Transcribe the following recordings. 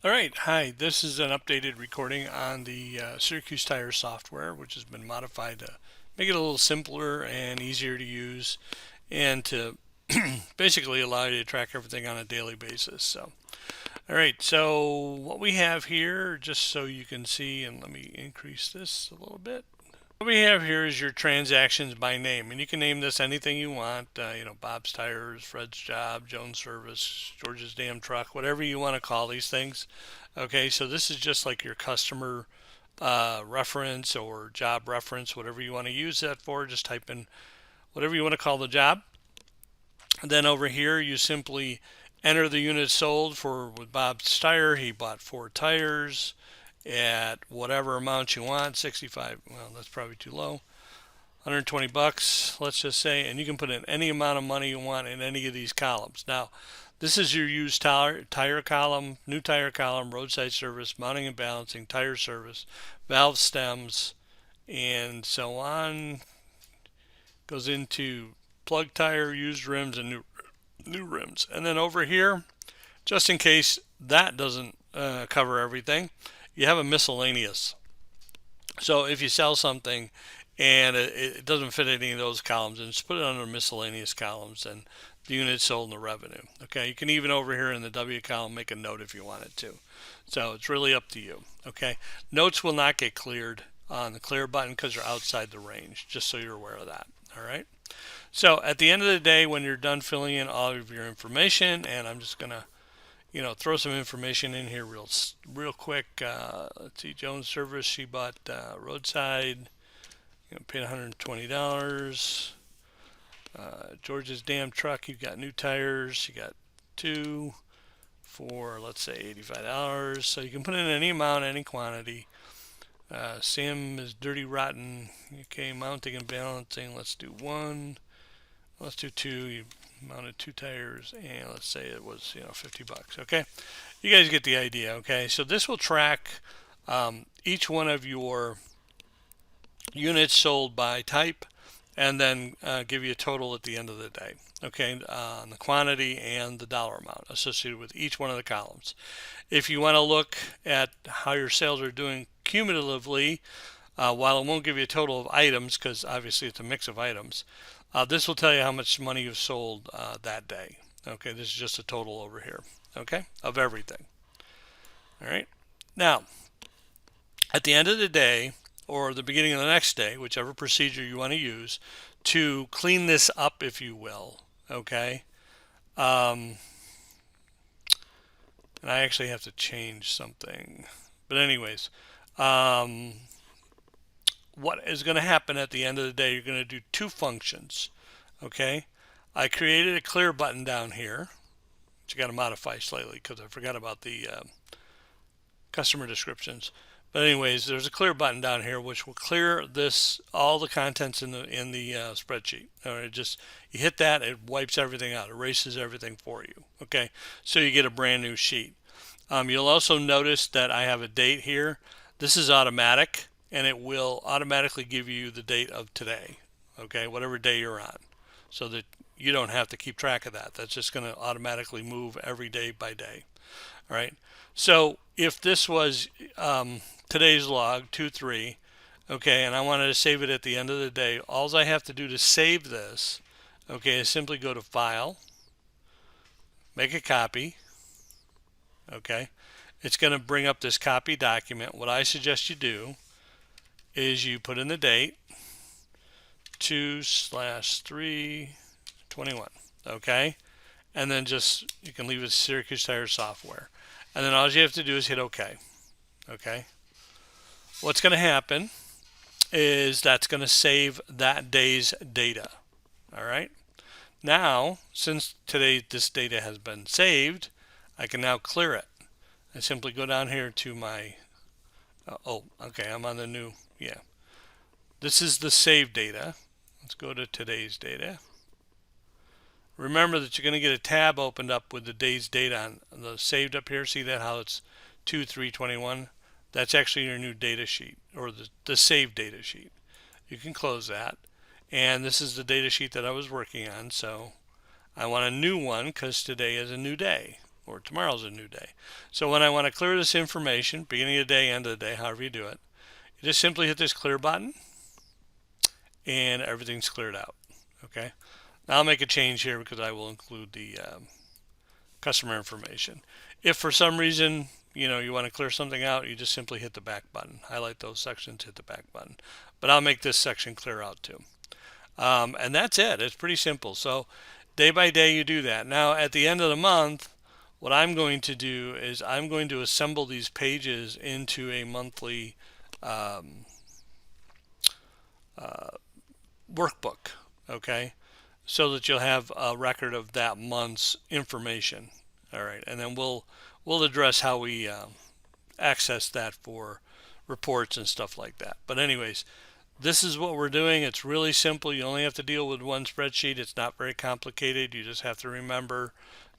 All right, hi. This is an updated recording on the Syracuse Tire software, which has been modified to make it a little simpler and easier to use, and to basically allow you to track everything on a daily basis. All right. So what we have here, just so you can see, and let me increase this a little bit. What we have here is your transactions by name, and you can name this anything you want. Bob's Tires, Fred's Job, Jones Service, George's Damn Truck, whatever you want to call these things. Okay, so this is just like your customer reference or job reference, whatever you want to use that for. Just type in whatever you want to call the job. And then over here, you simply enter the units sold for with Bob's Tire. He bought 4 tires at whatever amount you want, 65. Well, that's probably too low. 120 bucks, let's just say, and you can put in any amount of money you want in any of these columns. Now, this is your used tire column, new tire column, roadside service, mounting and balancing, tire service, valve stems, and so on. Goes into plug tire, used rims, and new rims. And then over here, just in case that doesn't cover everything, you have a miscellaneous. So if you sell something and it doesn't fit any of those columns, and just put it under miscellaneous columns and the units sold and the revenue. Okay, you can even over here in the W column make a note if you wanted to. So it's really up to you. Okay, notes will not get cleared on the clear button because they're outside the range, just so you're aware of that. All right. So at the end of the day, when you're done filling in all of your information, and I'm just gonna throw some information in here real quick. Let's see, Jones Service, she bought roadside, paid $120. George's Damn Truck, you got new tires, you got two for, let's say, $85. So you can put in any amount, any quantity. Sam is Dirty Rotten. Okay, mounting and balancing, let's do one. Let's do two. You mounted 2 tires, and let's say it was 50 bucks. Okay, you guys get the idea. Okay, so this will track each one of your units sold by type, and then give you a total at the end of the day. Okay, on the quantity and the dollar amount associated with each one of the columns. If you want to look at how your sales are doing cumulatively, while it won't give you a total of items, because obviously it's a mix of items, this will tell you how much money you've sold that day. Okay, this is just a total over here. Okay, of everything. All right. Now, at the end of the day, or the beginning of the next day, whichever procedure you want to use, to clean this up, if you will. Okay. And I actually have to change something. But anyways, what is going to happen at the end of the day, you're going to do two functions. Okay. I created a clear button down here, which you got to modify slightly because I forgot about the customer descriptions. But anyways, there's a clear button down here which will clear all the contents in the spreadsheet. All right, just you hit that, it wipes everything out, erases everything for you. Okay, so you get a brand new sheet. You'll also notice that I have a date here. This is automatic, and it will automatically give you the date of today. Okay, whatever day you're on, so that you don't have to keep track of that. That's just going to automatically move every day by day. All right. So if this was today's log 2-3, okay, and I wanted to save it at the end of the day, all I have to do to save this, okay, is simply go to File, make a copy. Okay, it's going to bring up this copy document. What I suggest you do is you put in the date 2/3/21. Okay, and then you can leave it Syracuse Tire software, and then all you have to do is hit OK. Okay, what's going to happen is that's going to save that day's data. All right, now since this data has been saved, I can now clear it. I simply go down here to my okay, I'm on the new, this is the save data. Let's go to today's data. Remember that you're going to get a tab opened up with the day's data on the saved up here. See that, how it's 2/3/21? That's actually your new data sheet, or the saved data sheet. You can close that. And this is the data sheet that I was working on. So I want a new one because today is a new day. or tomorrow's a new day. So when I want to clear this information, beginning of the day, end of the day, however you do it, you just simply hit this clear button and everything's cleared out. Okay. Now I'll make a change here because I will include the customer information. If for some reason you want to clear something out, you just simply hit the back button. Highlight those sections, hit the back button. But I'll make this section clear out too. And that's it. It's pretty simple. So day by day you do that. Now at the end of the month, what I'm going to do is I'm going to assemble these pages into a monthly workbook, okay? So that you'll have a record of that month's information. All right, and then we'll address how we access that for reports and stuff like that. But anyways, this is what we're doing. It's really simple. You only have to deal with one spreadsheet. It's not very complicated. You just have to remember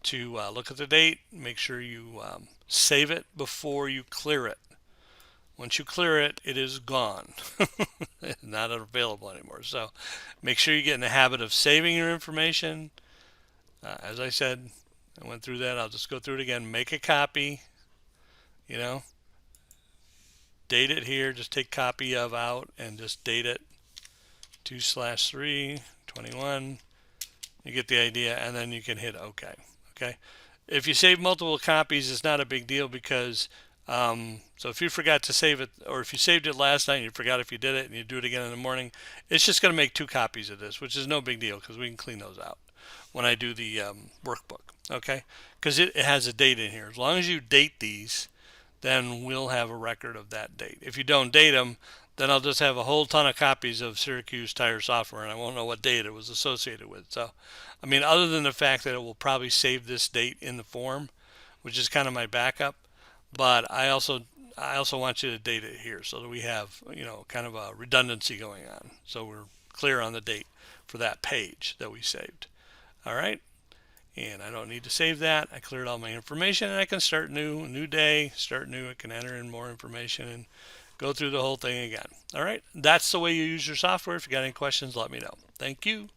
to look at the date, make sure you save it before you clear it. Once you clear it, it is gone. It's not available anymore. So make sure you get in the habit of saving your information. As I said, I went through that. I'll just go through it again. Make a copy, date it here. Just take copy of out and just date it 2/3/21. You get the idea, and then you can hit OK. Okay. If you save multiple copies, it's not a big deal because so if you forgot to save it, or if you saved it last night and you forgot if you did it and you do it again in the morning, it's just going to make 2 copies of this, which is no big deal because we can clean those out when I do the workbook. Okay, because it has a date in here. As long as you date these, then we'll have a record of that date. If you don't date them, then I'll just have a whole ton of copies of Syracuse Tire software and I won't know what date it was associated with. So, I mean, other than the fact that it will probably save this date in the form, which is kind of my backup, but I also want you to date it here so that we have, kind of a redundancy going on. So we're clear on the date for that page that we saved. All right. And I don't need to save that. I cleared all my information and I can start new day, start new. I can enter in more information and go through the whole thing again. All right. That's the way you use your software. If you got any questions, let me know. Thank you.